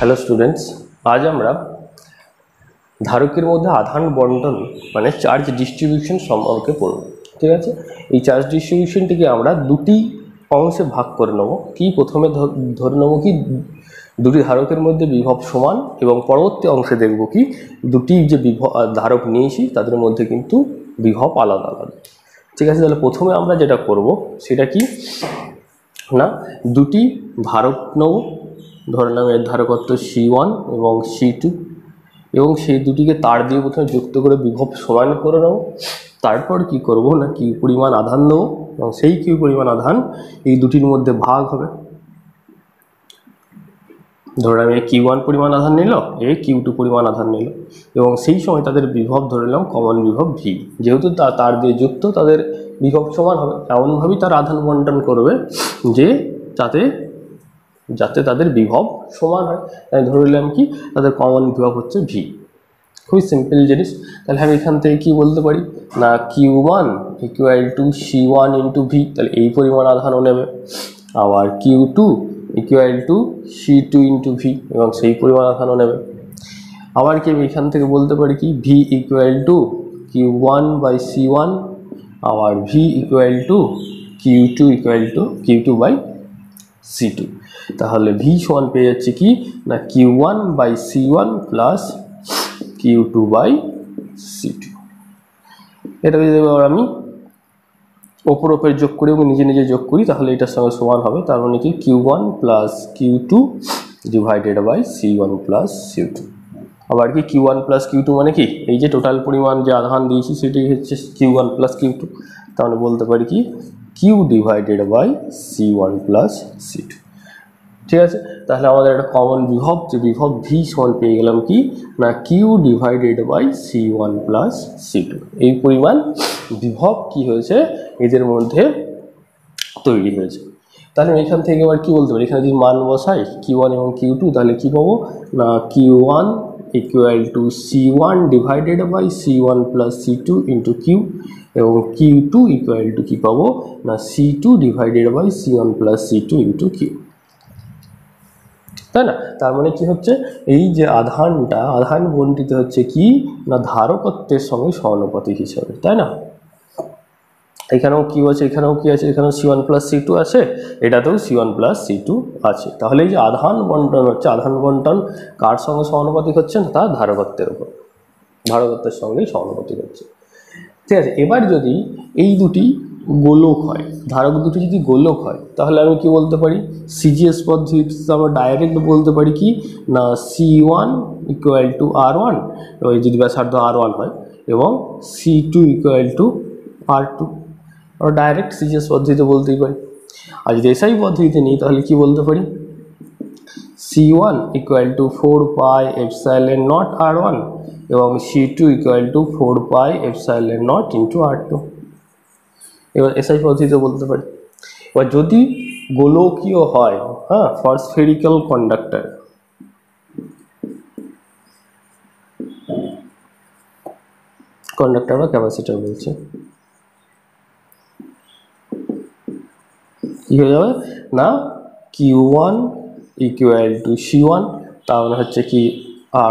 Hello students, আজ আমরা ধারকের মধ্যে আধান বন্টন মানে চার্জ ডিস্ট্রিবিউশন সম্পর্কে পড়ব। ঠিক আছে, এই চার্জ ডিস্ট্রিবিউশনটিকে আমরা দুটি অংশে ভাগ করে নেব। কি প্রথমে ধরে নেব কি দুটি ধারকের মধ্যে বিভব সমান, এবং পরবর্তী অংশে দেখব কি দুটি যে ধারক নিয়েছি তাদের মধ্যে কিন্তু বিভব আলাদা আলাদা। ঠিক আছে, তাহলে প্রথমে আমরা যেটা করব সেটা কি না, দুটি ধারক নেব, ধরে নাম এর ধারকত্ব C1 এবং C2, এবং সেই দুটিকে তার দিয়ে প্রথমে যুক্ত করে বিভব সমান করে নেব। তারপর কি করব না, কিউ পরিমাণ আধান নেব, এবং সেই কিউ পরিমাণ আধান এই দুটির মধ্যে ভাগ হবে। ধরে নাম Q1 পরিমাণ আধান নিল, Q2 পরিমাণ আধান নিল, এবং সেই সময় তাদের বিভব ধরে নিলাম কমন বিভব V। যেহেতু তার দিয়ে যুক্ত, তাদের বিভব সমান হবে, এমনভাবেই তার আধান বন্টন করবে যে যাতে তাদের বিভব সমান হয়। তাই ধরে নিলাম কি তাদের কমন বিভব হচ্ছে V। খুবই সিম্পল জিনিস। তাহলে আমি এখান থেকে কি বলতে পারি না, Q1 = C1 × V, তাহলে এই পরিমাণ আধানও নেবে। আবার Q2 = C2 × V, এবং সেই পরিমাণ আধানও নেবে। আবার কি আমি এখান থেকে বলতে পারি কি V = Q1/C1, আবার V = Q2/C2। তাহলে V সমান পেয়ে যাচ্ছে কি না Q1/C1 প্লাস Q2/C2। এটাকে যদি আমি ওপরে যোগ করি এবং নিজে যোগ করি তাহলে এটার সঙ্গে সমান হবে। তার মানে কি Q1 + Q2 / C1 + C2। আবার কি Q1 + Q2 মানে কি এই যে টোটাল পরিমাণ যে আধান দিয়েছি সেটাই হচ্ছে Q1 + Q2। তাহলে বলতে পারি কি Q / C1 + C2। ঠিক আছে, তাহলে আমাদের একটা কমন বিভব, যে বিভব V সমান পেয়ে গেলাম কি না Q / C1 + C2। এই পরিমাণ বিভব কি হয়েছে এদের মধ্যে তৈরি হয়েছে। তাহলে এখান থেকে এবার কি বলতে পারি, এখানে যদি মান বসাই Q1 এবং Q2, তাহলে কি পাবো না Q1 = C1 / C1 + C2 × Q, এবং Q2 কি পাবো না C2 / C1 + C2 × Q। তাই না? তার মানে কি হচ্ছে এই যে আধান বন্টিত হচ্ছে কি না ধারকত্বের সঙ্গে সমানুপাতিক হিসাবে, তাই না? এখানেও কি আছে, এখানেও কি আছে, এখানেও C1 + C2 আছে, এটাতেও C1 + C2 আছে। তাহলে এই যে আধান বন্টন হচ্ছে, আধান বন্টন কার সঙ্গে সমানুপাতিক হচ্ছে না, তার ধারকত্বের উপর, ধারকত্বের সঙ্গেই সমানুপাতিক হচ্ছে। ঠিক আছে, এবার যদি এই দুটি গোলক হয়, ধারক দুটি যদি গোলক হয়, তাহলে আমি কি বলতে পারি সিজিএস পদ্ধতিতে আমরা ডাইরেক্ট বলতে পারি কি না C1 = R1, এবং যদি ব্যাসার্ধ R1 হয়, এবং C2 = R2, আমরা ডাইরেক্ট সিজিএস পদ্ধতিতে বলতেই পারি। আর যদি এসআই পদ্ধতিতে নিই তাহলে কি বলতে পারি C1 = 4πε0 R1, এবং C2 = 4πε0 × R2। এবার এসআই পদ্ধতিতে বলতে পারি। এবার যদি গোলকীয় হয়, হ্যাঁ, ফর স্ফেরিক্যাল কন্ডাক্টর, বা ক্যাপাসিটর বলছি, কি হয়ে যাবে না Q1 = C1, তাহলে হচ্ছে কি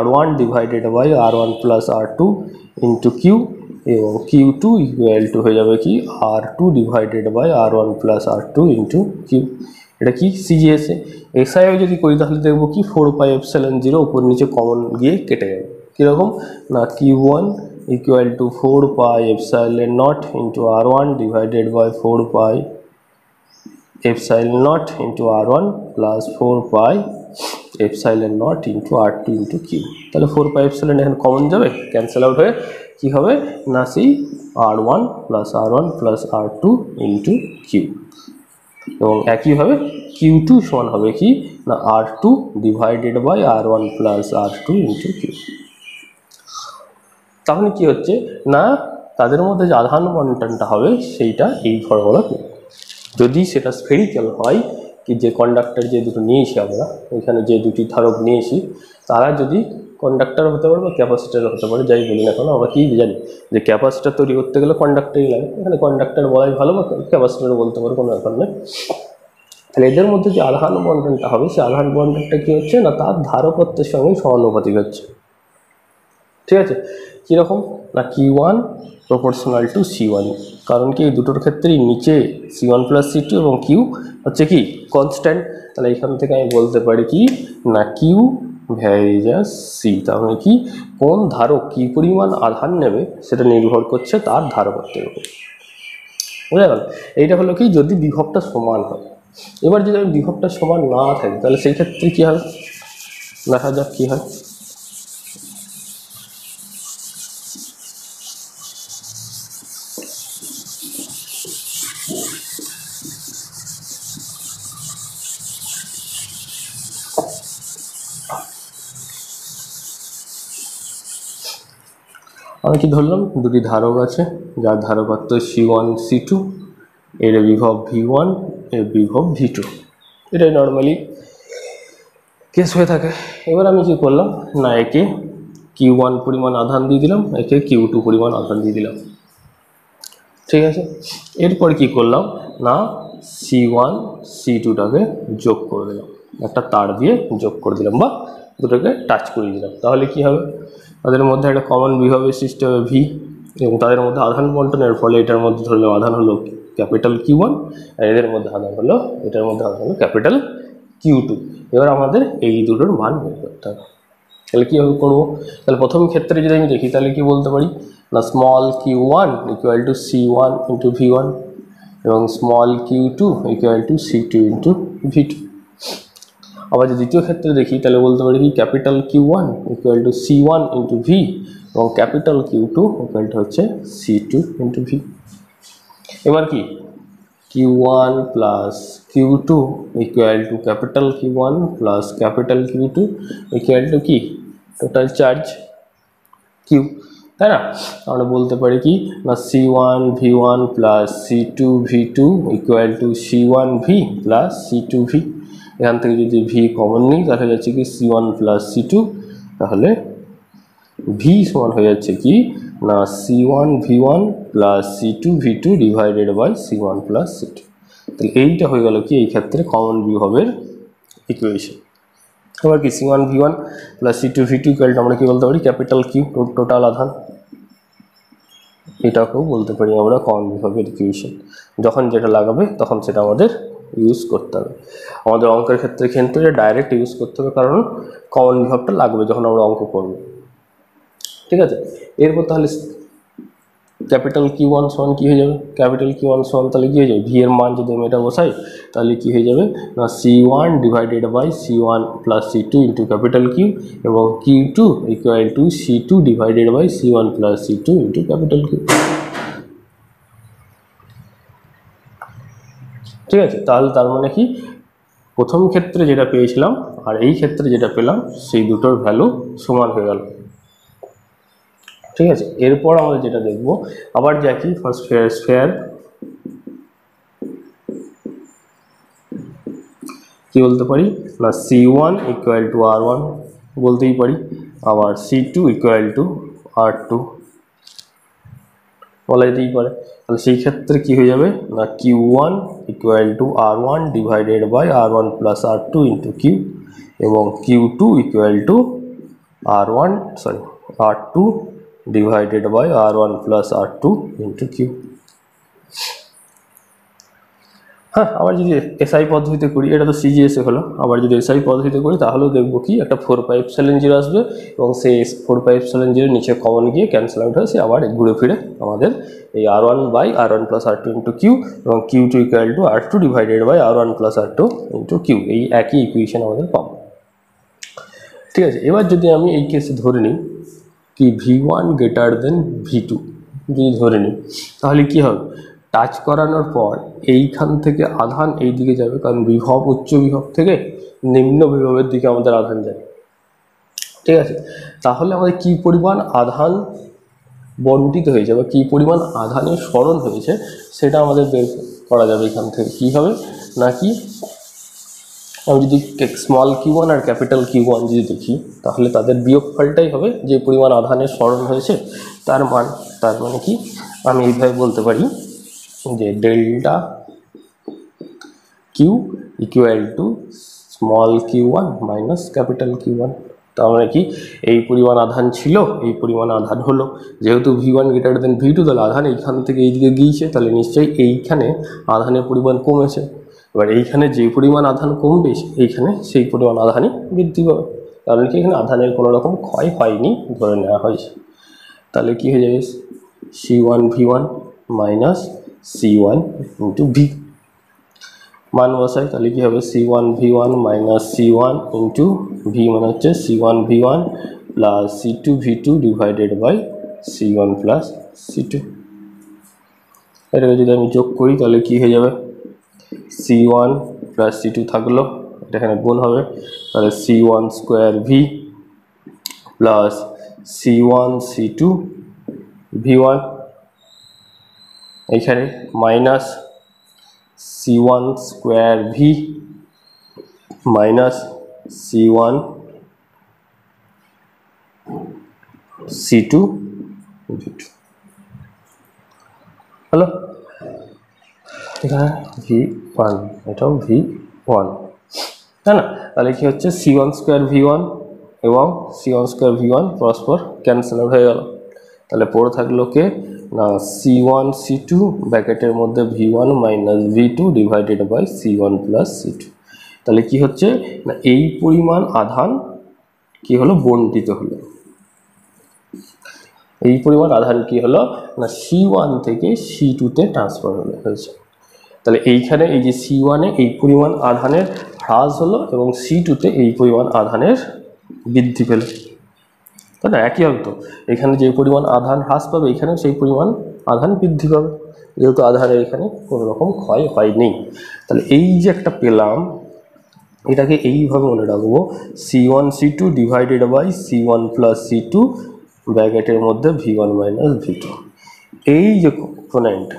R1 / R1 + R2 × Q, এবং Q2 হয়ে যাবে কি R2 / R1 + R2 × Q। এটা কি সিজিএস। এসআইও যদি করি তাহলে দেখবো কি 4πε0 উপর নিচে কমন গিয়ে কেটে যাবে। কীরকম না Q1 = 4πε0 × R1 / 4πε0 × R1 + 4πε0 × R2 × Q। তাহলে 4πε এখানে কমন যাবে, ক্যান্সেল আউট হয়ে কি হবে না সেই R1 + R1 + R2 × Q, এবং একইভাবে Q2 সমান হবে কি না R2 / R1 + R2 × Q। তাহলে কি হচ্ছে না তাদের মধ্যে যে আধান বন্টনটা হবে সেইটা এই ফর্মুলা। যদি সেটা স্ফেরিক্যাল হয়, কি যে কন্ডাক্টর যে দুটো নিয়েছি আমরা, এখানে যে দুটি ধারক নিয়েছি, তারা যদি কন্ডাক্টর হতে পারে বা ক্যাপাসিটার হতে পারে, যাই বলি না কেন, আমরা কি জানি যে ক্যাপাসিটার তৈরি করতে গেলে কন্ডাক্টরই লাগে, এখানে কন্ডাক্টর বলাই ভালো, বা ক্যাপাসিটার বলতে পারে, কোনো ব্যাপার নেই। তাহলে এদের মধ্যে যে আধান বন্টনটা হবে সেই আধান বন্টনটা কি হচ্ছে না তার ধারকত্বের সঙ্গে সমানুপাতিক হচ্ছে। ঠিক আছে, কীরকম না Q1 প্রপোর্শনাল টু C1, কারণ কি এই দুটোর ক্ষেত্রেই নিচে C1 প্লাস C2 এবং Q হচ্ছে কি কনস্ট্যান্ট। তাহলে এখান থেকে আমি বলতে পারি কি না Q ভ্যারিজাস C, তার মানে কি কোন ধারক কী পরিমাণ আধান নেবে সেটা নির্ভর করছে তার ধারকত্বের উপর। বুঝা গেল? এইটা হলো কি যদি বিভবটা সমান হয়। এবার যদি বিভবটা সমান না থাকে তাহলে সেই ক্ষেত্রে কী হয় দেখা যাক কী হয়। আমি কি ধরলাম দুটি ধারক আছে যার ধারকত্ব C1 C2, এর বিভব V1 এর বিভব V2, এটাই নর্মালি কেস হয়ে থাকে। এবার আমি কি করলাম না একে Q1 পরিমাণ আধান দিয়ে দিলাম, একে Q2 পরিমাণ আধান দিয়ে দিলাম। ঠিক আছে, এরপর কি করলাম না C1 C2টাকে যোগ করে দিলাম, একটা তার দিয়ে যোগ করে দিলাম বা দুটোকে টাচ করিয়ে দিলাম। তাহলে কি হবে তাদের মধ্যে একটা কমন বিভবের সৃষ্টি হবে V, এবং তাদের মধ্যে আধান বন্টনের ফলে এটার মধ্যে ধরলে আধান হলো ক্যাপিটাল Q1 আর এদের মধ্যে আধান হলো এটার মধ্যে আধান হলো ক্যাপিটাল Q2। এবার আমাদের এই দুটোর মান বের করতে হবে। তাহলে কীভাবে করবো, তাহলে প্রথম ক্ষেত্রে যদি আমি দেখি তাহলে কি বলতে পারি না small Q1 equal two C1 into V1 এবং small Q2 equal to C2 into V2। আবার যদি দ্বিতীয় ক্ষেত্রে দেখি তাহলে বলতে পারি কি capital Q1 equal two C1 into V এবং ক্যাপিটাল Q2 ইকুয়াল টু হচ্ছে C2 ইন্টু V। এবার কি Q1 plus Q2 equal two capital Q1 plus capital Q2 equal two কি টোটাল চার্জ Q, তাই না? আমরা বলতে পারি কি না C1 V1 plus C2 V2 equal to C1 V plus C2 V। এখান থেকে যদি V কমন নিই তাহলে যাচ্ছে কি C1 প্লাস C2, তাহলে V সমান হয়ে যাচ্ছে কি না C1 V1 plus C2 V2 divided by C1 plus C2। তাহলে এইটা হয়ে গেল কি এই ক্ষেত্রে কমন বিভবের ইকুয়েশন। এবার কি C1 V1 plus C2 V2 equal to আমরা কি বলতে পারি ক্যাপিটাল Q টোটাল আধান, এটাকেও বলতে পারি আমরা কমন বিভবের ইকুয়েশন। যখন যেটা লাগাবে তখন সেটা আমাদের ইউজ করতে হবে। আমাদের অঙ্কের ক্ষেত্রে কিন্তু এটা ডাইরেক্ট ইউজ করতে হবে, কারণ কমন বিভবটা লাগবে যখন আমরা অঙ্ক করব। ঠিক আছে, এরপর তাহলে ক্যাপিটাল Q1 সমান কী হয়ে যাবে, ক্যাপিটাল Q1 সমান তাহলে কী হয়ে যাবে ভি এর মান যদি আমি এটা বসাই তাহলে কী হয়ে যাবে না C1 divided by C1 plus C2 into capital Q এবং Q2 equal to C2 divided by C1 plus C2 into capital Q। ঠিক আছে, তাহলে তার মানে কি প্রথম ক্ষেত্রে যেটা পেয়েছিলাম আর এই ক্ষেত্রে যেটা পেলাম সেই দুটোর ভ্যালু সমান হয়ে গেল। ঠিক আছে, এরপর আমরা যেটা দেখব আবার দেখি ফার্স্ট স্ফেয়ার কি বলতে পারি না C1 ইকুয়াল টু R1 বলতেই পারি, আবার C2 ইকুয়াল টু R2 বলা যেতেই পারে। তাহলে সেই ক্ষেত্রে কি হয়ে যাবে না Q1 equal to R1 divided by R1 plus R2 into Q এবং Q2 equal to R2 divided by R1 plus R2 into Q। হ্যাঁ, আবার যদি এসআই পদ্ধতিতে করি, এটা তো সিজিএসএ হলো, আবার যদি এসআই পদ্ধতিতে করি তাহলেও দেখবো কি একটা 4πε0 আসবে এবং সেই 4πε0 নিচে কমন গিয়ে ক্যান্সেল আউট হয়ে সে আবার ঘুরে ফিরে আমাদের এই R1 by R1 plus R2 into Q এবং Q2 equal to R2 divided by R1 plus R2 into Q, এই একই ইকুয়েশন আমাদের পাবো। ঠিক আছে, এবার যদি আমি এই কেসে ধরে নিই কি V1 গ্রেটার দেন V2 যদি ধরে নিই তাহলে কি হবে টাচ করানোর পর এইখান থেকে আধান এই দিকে যাবে, কারণ বিভব উচ্চ বিভব থেকে নিম্ন বিভবের দিকে আমাদের আধান যাবে। ঠিক আছে, তাহলে আমাদের কী পরিমাণ আধান বন্টিত হয়েছে বা কী পরিমাণ আধানের সরণ হয়েছে সেটা আমাদের বের করা যাবে এখান থেকে। কী হবে নাকি আমি যদি স্মল Q1 আর ক্যাপিটাল Q1 যদি দেখি তাহলে তাদের বিয়োগফলটাই হবে যে পরিমাণ আধানের সরণ হয়েছে তার মান। তার মানে কি আমি এইভাবে বলতে পারি যে delta Q equal to small q1 minus capital q1। তার মানে কি এই পরিমাণ আধান ছিল, এই পরিমাণ আধান হলো, যেহেতু v1 গ্রেটার দেন v2 তাহলে আধান এইখান থেকে এইদিকে গিয়েছে, তাহলে নিশ্চয়ই এইখানে আধানের পরিমাণ কমেছে। এবার এইখানে যে পরিমাণ আধান কমবে এইখানে সেই পরিমাণ আধানই বৃদ্ধি পাবে, কারণ কি এখানে আধানের কোনো রকম ক্ষয় হয়নি ধরে নেওয়া হয়েছে। তাহলে কি হয়ে যাবে c1 v1 minus c1 into v, মান বসাই, তাহলে কি হবে c1 v1 minus c1 into v মানে হচ্ছে c1 v1 plus c2 v2 divided by c1 plus c2। এটাকে যদি আমি যোগ করি তাহলে কি হয়ে যাবে c1 প্লাস c2 থাকলো, এটা এখানে গুণ হবে, তাহলে c1 square v plus c1 c2 v1, এখানে minus c1 square v minus c1 c2 v2 হলো, এখানে v1 এটাও v1, তাই না? তাহলে কি হচ্ছে c1 স্কোয়ার v1 এবং c1 স্কোয়ার v1 পরস্পর ক্যান্সেল আউট হয়ে গেল, তাহলে পড়ে থাকলো কে না c1 c2 ব্র্যাকেটের মধ্যে v1 minus v2 divided by c1 plus c2। তাহলে কি হচ্ছে না এই পরিমাণ আধান কি হলো বণ্টিত হলো, এই পরিমাণ আধান কি হলো না c1 থেকে c2 তে ট্রান্সফার হয়েছে। তাহলে এইখানে এই যে c1 এ এই পরিমাণ আধানের হ্রাস হলো এবং c2 তে এই পরিমাণ আধানের বৃদ্ধি পেল, তাই না? একই হবে তো, এখানে যে পরিমাণ আধান হ্রাস পাবে এখানে সেই পরিমাণ আধান বৃদ্ধি পাবে, যেহেতু আধানের এখানে কোনো রকম ক্ষয় হয়নি। তাহলে এই যে একটা পেলাম এটাকে এইভাবে মনে রাখবো c1 c2 divided by c1 plus c2 ব্র্যাকেটের মধ্যে v1 মাইনাস v2। এই যে কম্পোনেন্ট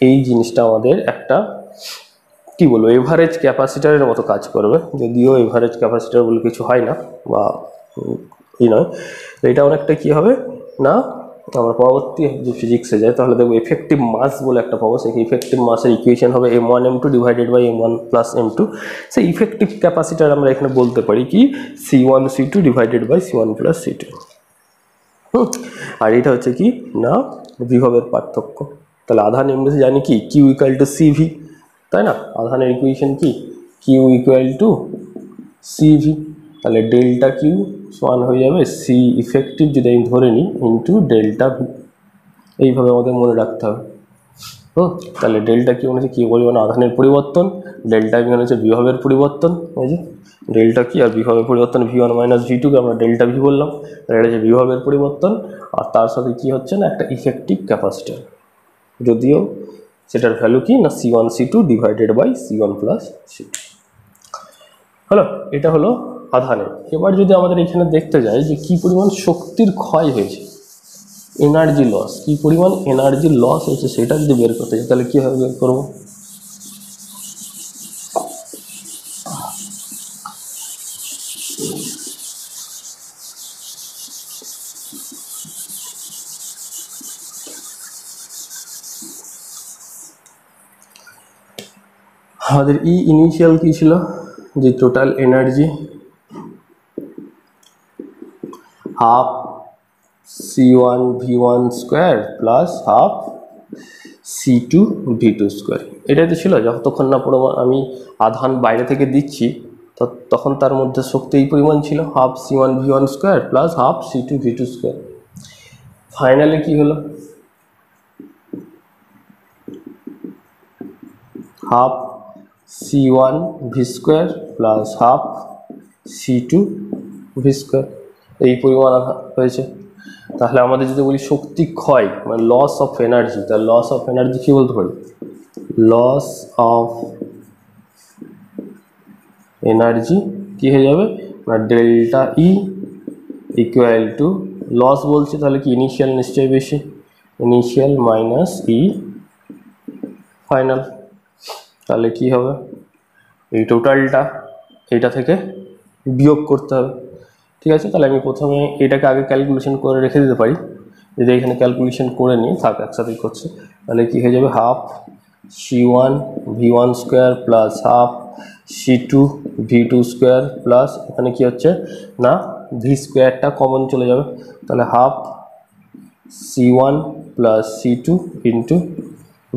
এই জিনিসটা আমাদের একটা কি বলবো এভারেজ ক্যাপাসিটারের মতো কাজ করবে, যদিও এভারেজ ক্যাপাসিটার বলে কিছু হয় না বা নয়। তো এটা অনেকটা কি হবে না আমরা পরবর্তী যে ফিজিক্সে যাই তাহলে দেখবো এফেক্টিভ মাস বলে একটা পাবো, সেই ইফেক্টিভ মাসের ইকুয়েশন হবে m1 m2 divided by m1 plus m2। সেই ইফেক্টিভ ক্যাপাসিটার আমরা এখানে বলতে পারি কি c1 c2 divided by c1 plus c2। আর এটা হচ্ছে কি না বিভবের পার্থক্য। তাহলে আধান এমনিতে জানি কি q ইকুয়াল টু cv, তাই না? আধানের ইকুয়েশন কি q ইকুয়াল টু cv, তাহলে ডেল্টা কিউ সমান হয়ে যাবে সি ইফেক্টিভ যদি আমি ধরে নিই ইন্টু ডেল্টা ভি, এইভাবে আমাদের মনে রাখতে হবে। তাহলে ডেল্টা কিউ মানে কি পরিমাণ আধানের পরিবর্তন, ডেল্টা ভি মানে হচ্ছে বিভবের পরিবর্তন, ওই যে ডেল্টা কি আর বিভবের পরিবর্তন v1 মাইনাস v2কে আমরা ডেল্টা ভি বললাম, তাহলে এটা হচ্ছে বিভবের পরিবর্তন, আর তার সাথে কি হচ্ছে না একটা ইফেক্টিভ ক্যাপাসিটার, যদিও সেটার ভ্যালু কি না c1 c2 divided by c1 plus c2 হলো। এটা হলো আধানের। এবার যদি আমাদের এখানে দেখতে যাই যে কি পরিমাণ শক্তির ক্ষয় হয়েছে, এনার্জি লস, কি পরিমাণ এনার্জি লস হয়েছে সেটা যদি বের করতে চাই তাহলে কীভাবে বের করবো? আমাদের ইনিশিয়াল কি ছিল যে total energy half c1 v1 square plus half c2 v2 square, এটাই তো ছিল। যতক্ষণ না আমি আধান বাইরে থেকে দিচ্ছি তখন তার মধ্যে শক্তি এই পরিমাণ ছিল half c1 v1 square plus half c2 v2 square. Finally কি হলো half c1 v square plus half c2 v square, এই পরিমাণ হয়েছে। তাহলে আমাদের যদি বলি শক্তি ক্ষয় মানে লস অফ এনার্জি, তাহলে লস অফ এনার্জি কি বলতে পারি? লস অফ এনার্জি কি হয়ে যাবে না delta E equal to loss বলছি তাহলে কি ইনিশিয়াল নিশ্চয়ই বেশি, ইনিশিয়াল মাইনাস ই ফাইনাল। তাহলে কি হবে এই টোটালটা এইটা থেকে বিয়োগ করতে হবে, ঠিক আছে? তাহলে আমি প্রথমে এটাকে আগে ক্যালকুলেশন করে রেখে দিতে পারি, যদি এখানে ক্যালকুলেশন করে নিই থাক একসাথেই করছে, তাহলে কি হয়ে যাবে half c1 v1 square plus half C2 V2 square plus এখানে কি হচ্ছে না ভি স্কোয়ারটা কমন চলে যাবে, তাহলে half C1 plus C2 into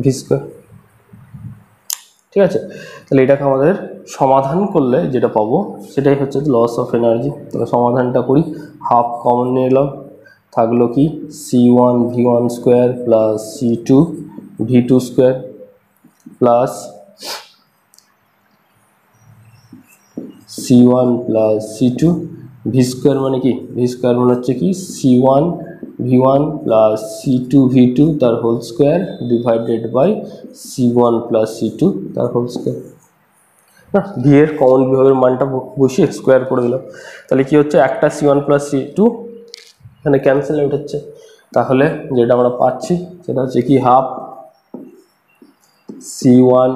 V square. ঠিক আছে, তাহলে এটাকে আমাদের সমাধান করলে যেটা পাবো সেটাই হচ্ছে লস অফ এনার্জি। তাহলে সমাধানটা করি, হাফ কমন নিয়ে এলাম, থাকলো কি C1 V1 square plus C2 V2 square plus C1 plus C2 V square মানে কি ভি স্কোয়ার মানে হচ্ছে কি C1 V1 plus C2 V2 তার whole square divided by C1 plus C2 তার হোল স্কোয়ার। না ভি এর কমন বিভাগের মানটা বসিয়ে স্কোয়ার করে দিলাম, তাহলে কি হচ্ছে একটা C1 প্লাস C2 এখানে ক্যান্সেল আউট হচ্ছে, তাহলে যেটা আমরা পাচ্ছি সেটা হচ্ছে কি half C1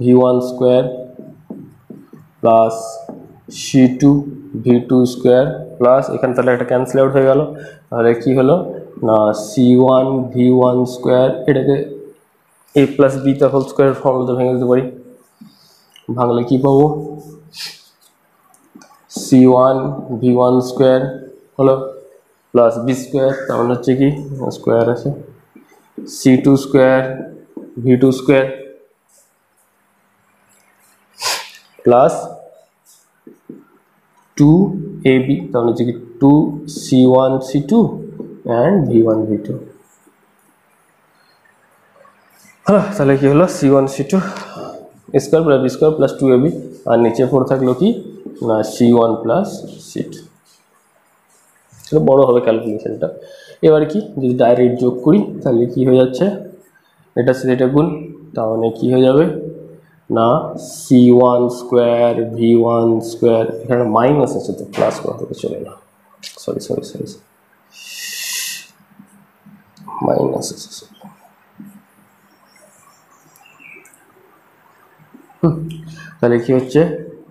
V1 square plus C2 V2 square plus এখানে তাহলে একটা ক্যান্সেল আউট হয়ে গেল, তাহলে কি হলো না C1 V1 স্কোয়ার এটাকে a প্লাস বি তার হোল স্কোয়ার ফর্মুলাতে ভেঙে দিতে পারি, ভাঙলে কি পাবো C1 V1 স্কোয়ার হলো প্লাস বি স্কোয়ার, তার মানে হচ্ছে কি স্কোয়ার আছে C2 square V2 square plus 2ab তার মানে হচ্ছে কি 2C1 C2 and V1 V2। হ্যাঁ, তাহলে কি হলো C1 C2 square plus B square plus 2ab, আর নিচে পড়ে থাকলো কি না C1 প্লাস C2। সেটা বড় হবে ক্যালকুলেশনটা। এবার কি যদি ডাইরেক্ট যোগ করি তাহলে কি হয়ে যাচ্ছে এটা সাথে এটা গুণ, তার মানে কি হয়ে যাবে না C1 স্কোয়ার V1 স্কোয়ার, এখানে মাইনাস আছে তো প্লাস করা থেকে চলে এলো, সরি মাইনাস আছে, তাহলে কি হচ্ছে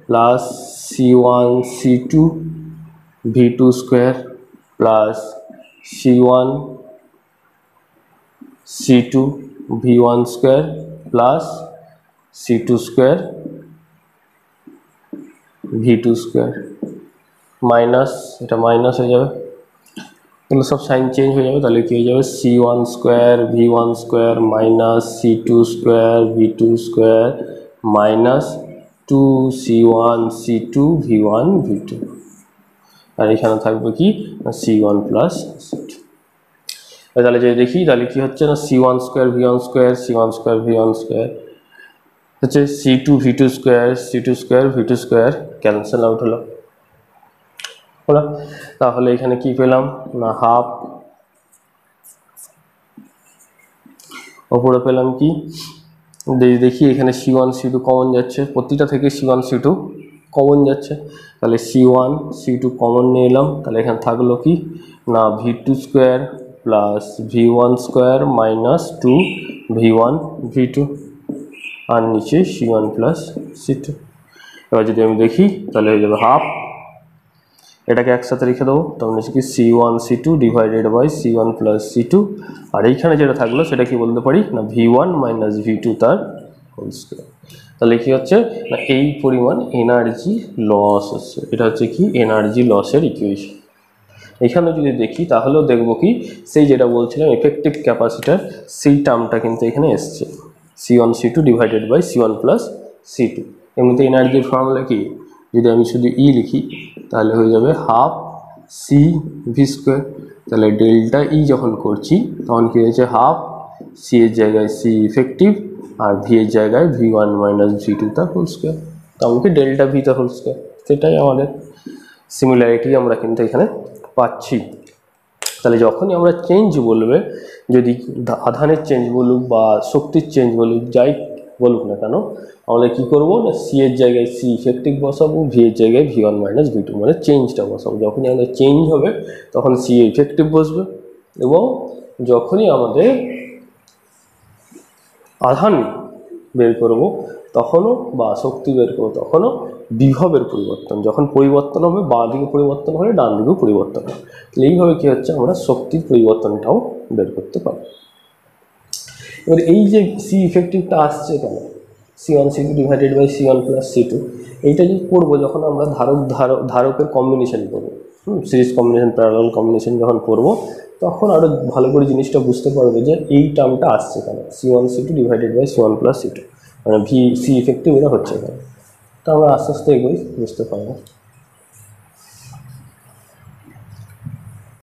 plus C1 C2 V2 square plus C1 C2 V1 square plus C2 square V2 square minus এটা মাইনাস হয়ে যাবে, এগুলো সব সাইন চেঞ্জ হয়ে যাবে, তাহলে কি হয়ে যাবে C1 square V1 square minus C2 square V2 square minus 2C1 C2 V1 V2, আর এখানে থাকবে কি C1 প্লাস C2। তাহলে যদি দেখি তাহলে কি হচ্ছে না C1 square V1 square C1 square V1 square হচ্ছে C2 V2 square C2 square V2 square cancel out হলো, তাহলে এখানে কি পেলাম না হাফ, ওপরে পেলাম কি দেখি এখানে C1 C2 কমন যাচ্ছে, প্রতিটা থেকে C1 C2 কমন যাচ্ছে, তাহলে C1 C2 কমন নিয়ে এলাম, তাহলে এখানে থাকলো কি না V2 square plus V1 square minus 2V1 V2 আর নিচে C1 প্লাস C2। এবার যদি আমি দেখি তাহলে হয়ে যাবে হাফ, এটাকে একসাথে রেখে দেবো, তখন হচ্ছে কি C1 C2 divided by C1 plus C2, আর এইখানে যেটা থাকলো সেটা কি বলতে পারি না V1 মাইনাস V2 তার হোল স্কোয়ার। তাহলে কি হচ্ছে না এই পরিমাণ এনার্জি লস হচ্ছে, এটা হচ্ছে কি এনার্জি লসের ইকুয়েশন। এখানে যদি দেখি তাহলেও দেখবো কি সেই যেটা বলছিলাম এফেক্টিভ ক্যাপাসিটার সেই টার্মটা কিন্তু এখানে এসছে C1 C2 divided by C1 plus C2। এমনিতে এনার্জির ফর্মুলা কি যদি আমি শুধু ই লিখি তাহলে হয়ে যাবে হাফ সি ভি স্কোয়ার, তাহলে ডেল্টা ই যখন করছি তখন কী হয়েছে হাফ সি এর জায়গায় সি ইফেক্টিভ আর ভি এর জায়গায় V1 মাইনাস V2 তার হোল স্কোয়ার, তখন কি ডেল্টা ভি তার হোল স্কোয়ার। সেটাই আমাদের সিমিলারিটি আমরা কিন্তু এখানে পাচ্ছি। তাহলে যখনই আমরা চেঞ্জ বলবে, যদি আধানের চেঞ্জ বলুক বা শক্তির চেঞ্জ বলুক যাই বলুক না কেন, আমরা কী করবো না সি এর জায়গায় সি ইফেক্টিভ বসাবো, ভি এর জায়গায় V1 মাইনাস V2 মানে চেঞ্জটা বসাবো। যখনই আমাদের চেঞ্জ হবে তখন সি ইফেক্টিভ বসবে, এবং যখনই আমাদের আধান বের করব তখনও বা শক্তি বের করবো তখনও বিভবের পরিবর্তন, যখন পরিবর্তন হবে বাঁ দিকে পরিবর্তন হলে ডান দিকেও পরিবর্তন হবে। তাহলে এইভাবে কী হচ্ছে আমরা শক্তির পরিবর্তনটাও বের করতে পারি। এবার এই যে সি ইফেক্টিভটা আসছে কেন, C1 C2 divided by C1 plus C2। এইটা যদি পড়বো যখন আমরা ধারকের কম্বিনেশন পড়বো, সিরিজ কম্বিনেশন প্যারালাল কম্বিনেশন যখন পড়বো, তখন আরও ভালো করে জিনিসটা বুঝতে পারবে যে এই টার্মটা আসছে এখানে C1 C2 divided by C1 plus C2, মানে ভি সি ইফেক্টিভ এটা হচ্ছে এখানে। তো আমরা আস্তে আস্তে এগোই, বুঝতে পারবো।